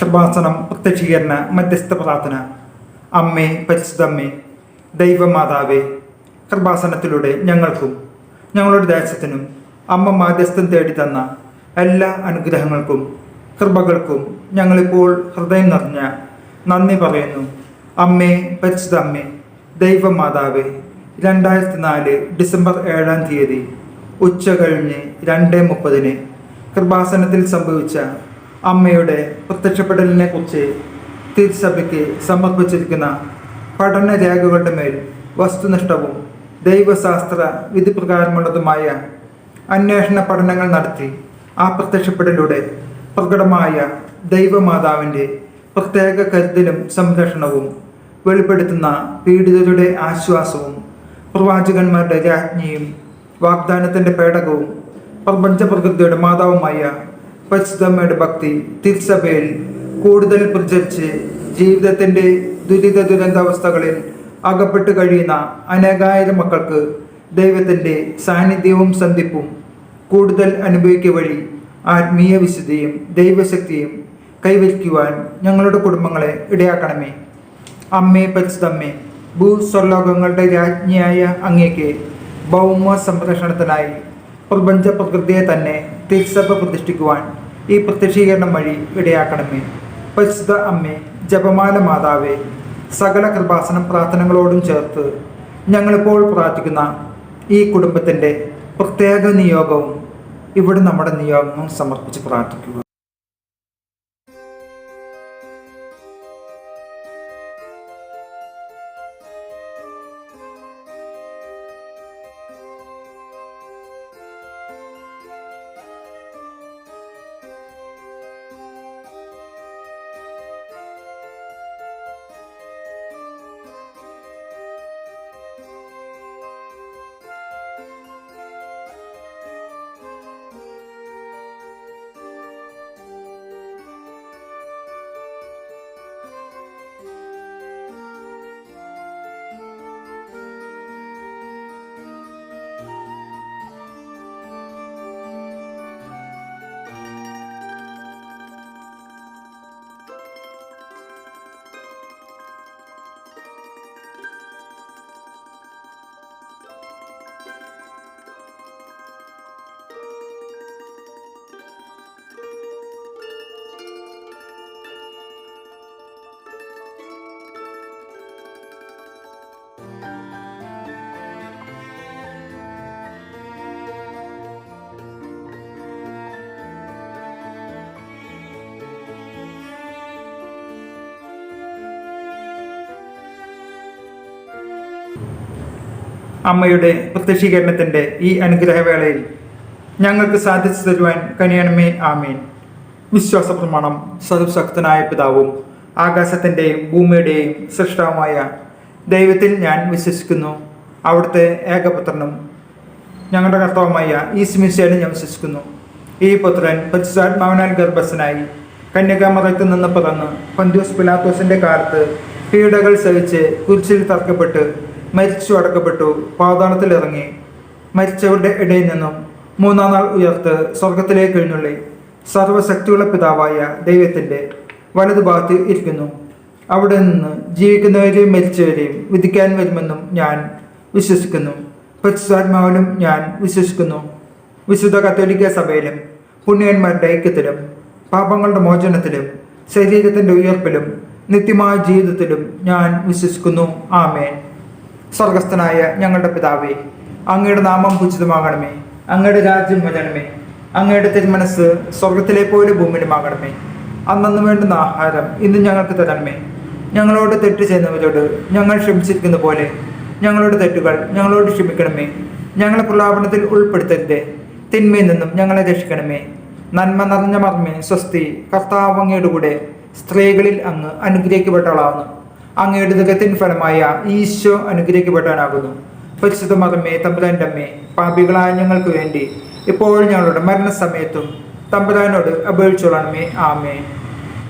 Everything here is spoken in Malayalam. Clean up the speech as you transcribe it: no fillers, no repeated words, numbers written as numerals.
കൃപാസനം പ്രത്യക്ഷീകരണ മധ്യസ്ഥ പ്രാർത്ഥന. അമ്മേ, പരിശുദ്ധമ്മേ, ദൈവമാതാവേ, കൃപാസനത്തിലൂടെ ഞങ്ങൾക്കും ഞങ്ങളുടെ ദേശത്തിനും അമ്മ മാധ്യസ്ഥം തേടി തന്ന എല്ലാ അനുഗ്രഹങ്ങൾക്കും കൃപകൾക്കും ഞങ്ങളിപ്പോൾ ഹൃദയം നിറഞ്ഞ നന്ദി പറയുന്നു. അമ്മേ, പരിശുദ്ധ അമ്മേ, ദൈവമാതാവേ, 2004 ഡിസംബർ 7-ാം തീയതി ഉച്ച കഴിഞ്ഞ് 2:30 കൃപാസനത്തിൽ സംഭവിച്ച അമ്മയുടെ പ്രത്യക്ഷപ്പെടലിനെ കുറിച്ച് തിരുസഭയ്ക്ക് സമർപ്പിച്ചിരിക്കുന്ന പഠനരേഖകളുടെ മേൽ വസ്തുനിഷ്ഠവും ദൈവശാസ്ത്ര വിധിപ്രകാരമുള്ളതുമായ അന്വേഷണ പഠനങ്ങൾ നടത്തി ആ പ്രത്യക്ഷപ്പെടലിലൂടെ പ്രകടമായ ദൈവമാതാവിൻ്റെ പ്രത്യേക കരുതലും സംരക്ഷണവും വെളിപ്പെടുത്തുന്ന പീഡിതരുടെ ആശ്വാസവും പ്രവാചകന്മാരുടെ രാജ്ഞിയും വാഗ്ദാനത്തിൻ്റെ പേടകവും പ്രപഞ്ച പ്രകൃതിയുടെ മാതാവുമായ പരിശുദ്ധമ്മയുടെ ഭക്തി തിരുസഭയിൽ കൂടുതൽ പ്രചരിച്ച് ജീവിതത്തിൻ്റെ ദുരിതാവസ്ഥകളിൽ അകപ്പെട്ട് കഴിയുന്ന അനേകായിരം മക്കൾക്ക് ദൈവത്തിൻ്റെ സാന്നിധ്യവും സന്ധിപ്പും കൂടുതൽ അനുഭവിക്കുക വഴി ആത്മീയ വിശുദ്ധിയും ദൈവശക്തിയും കൈവരിക്കുവാൻ ഞങ്ങളുടെ കുടുംബങ്ങളെ ഇടയാക്കണമേ. അമ്മേ, പരിശുദ്ധമ്മേ, ഭൂസ്വർലോകങ്ങളുടെ രാജ്ഞിയായ അങ്ങേക്ക് ഭൗമ സംരക്ഷണത്തിനായി പ്രപഞ്ച പ്രകൃതിയെ തന്നെ തിരുസഭ പ്രതിഷ്ഠിക്കുവാൻ ഈ പ്രത്യക്ഷീകരണം വഴി ഇടയാക്കണമേ. പരിശുദ്ധ അമ്മേ, ജപമാല മാതാവേ, സകല കൃപാസനം പ്രാർത്ഥനകളോടും ചേർത്ത് ഞങ്ങളിപ്പോൾ പ്രാർത്ഥിക്കുന്ന ഈ കുടുംബത്തിൻ്റെ പ്രത്യേക നിയോഗവും ഇവിടെ നമ്മുടെ നിയോഗവും സമർപ്പിച്ച് പ്രാർത്ഥിക്കുക. അമ്മയുടെ പ്രത്യക്ഷീകരണത്തിൻ്റെ ഈ അനുഗ്രഹവേളയിൽ ഞങ്ങൾക്ക് സാധിച്ചു തരുവാൻ കനിയണമേ. ആമേൻ. വിശ്വാസ പ്രമാണം. സർവശക്തനായ പിതാവും ആകാശത്തിൻ്റെയും ഭൂമിയുടെയും സൃഷ്ടാവുമായ ദൈവത്തിൽ ഞാൻ വിശ്വസിക്കുന്നു. അവിടുത്തെ ഏകപുത്രനും ഞങ്ങളുടെ കർത്താവുമായ ഈശോമിശിഹായിൽ ഞാൻ വിശ്വസിക്കുന്നു. ഈ പുത്രൻ പരിശുദ്ധാത്മാവിനാൽ ഗർഭസ്ഥനായി കന്യകാമറിയത്തിൽ നിന്ന് പിറന്ന് പന്തിയോസ് പിലാത്തോസിൻ്റെ കാലത്ത് പീഡകൾ സഹിച്ച് കുരിശിൽ തറക്കപ്പെട്ട് മരിച്ചു അടക്കപ്പെട്ടു, പാതാളത്തിൽ ഇറങ്ങി, മരിച്ചവരുടെ ഇടയിൽ നിന്നും 3-ാം നാൾ ഉയർത്ത് സ്വർഗത്തിലേക്ക് എഴുന്നള്ളി സർവശക്തിയുള്ള പിതാവായ ദൈവത്തിൻ്റെ വലതുഭാഗത്ത് ഇരിക്കുന്നു. അവിടെ നിന്ന് ജീവിക്കുന്നവരെയും മരിച്ചവരെയും വിധിക്കാൻ വരുമെന്നും ഞാൻ വിശ്വസിക്കുന്നു. പരിശുദ്ധാത്മാവിലും ഞാൻ വിശ്വസിക്കുന്നു. വിശുദ്ധ കത്തോലിക്ക സഭയിലും പുണ്യന്മാരുടെ ഐക്യത്തിലും പാപങ്ങളുടെ മോചനത്തിലും ശരീരത്തിൻ്റെ ഉയർപ്പിലും നിത്യമായ ജീവിതത്തിലും ഞാൻ വിശ്വസിക്കുന്നു. ആമേൻ. സ്വർഗസ്ഥനായ ഞങ്ങളുടെ പിതാവേ, അങ്ങയുടെ നാമം പൂജിതമാകണമേ. അങ്ങയുടെ രാജ്യം വരണമേ. അങ്ങയുടെ തിരുമനസ് സ്വർഗത്തിലെ പോലെ ഭൂമിയിലുമാകണമേ. അന്നു വേണ്ടുന്ന ആഹാരം ഇന്ന് ഞങ്ങൾക്ക് തരണമേ. ഞങ്ങളോട് തെറ്റ് ചെയ്യുന്നവരോട് ഞങ്ങൾ ക്ഷമിച്ചിരിക്കുന്ന പോലെ ഞങ്ങളുടെ തെറ്റുകൾ ഞങ്ങളോട് ക്ഷമിക്കണമേ. ഞങ്ങളെ പ്രലാപനത്തിൽ ഉൾപ്പെടുത്തരുതേ, തിന്മയിൽ നിന്നും ഞങ്ങളെ രക്ഷിക്കണമേ. നന്മ നിറഞ്ഞ മർമ്മേ, സ്വസ്തി. കർത്താവ് അങ്ങയുടെ കൂടെ സ്ത്രീകളിൽ അങ്ങ് അനുഗ്രഹിക്കപ്പെട്ടവളാവുന്നു. അങ്ങയുടെ ദുരിതത്തിൻ ഫലമായ ഈശോ അനുഗ്രഹിക്കപ്പെടാനാകുന്നു. പരിശുദ്ധ മർമ്മേ, തമ്പുരാൻ്റെ അമ്മേ, പാപികളായ ഞങ്ങൾക്ക് വേണ്ടി ഇപ്പോൾ ഞങ്ങളുടെ മരണസമയത്തും തമ്പുരാനോട് അപേക്ഷിച്ചോളണമേ. ആമേൻ.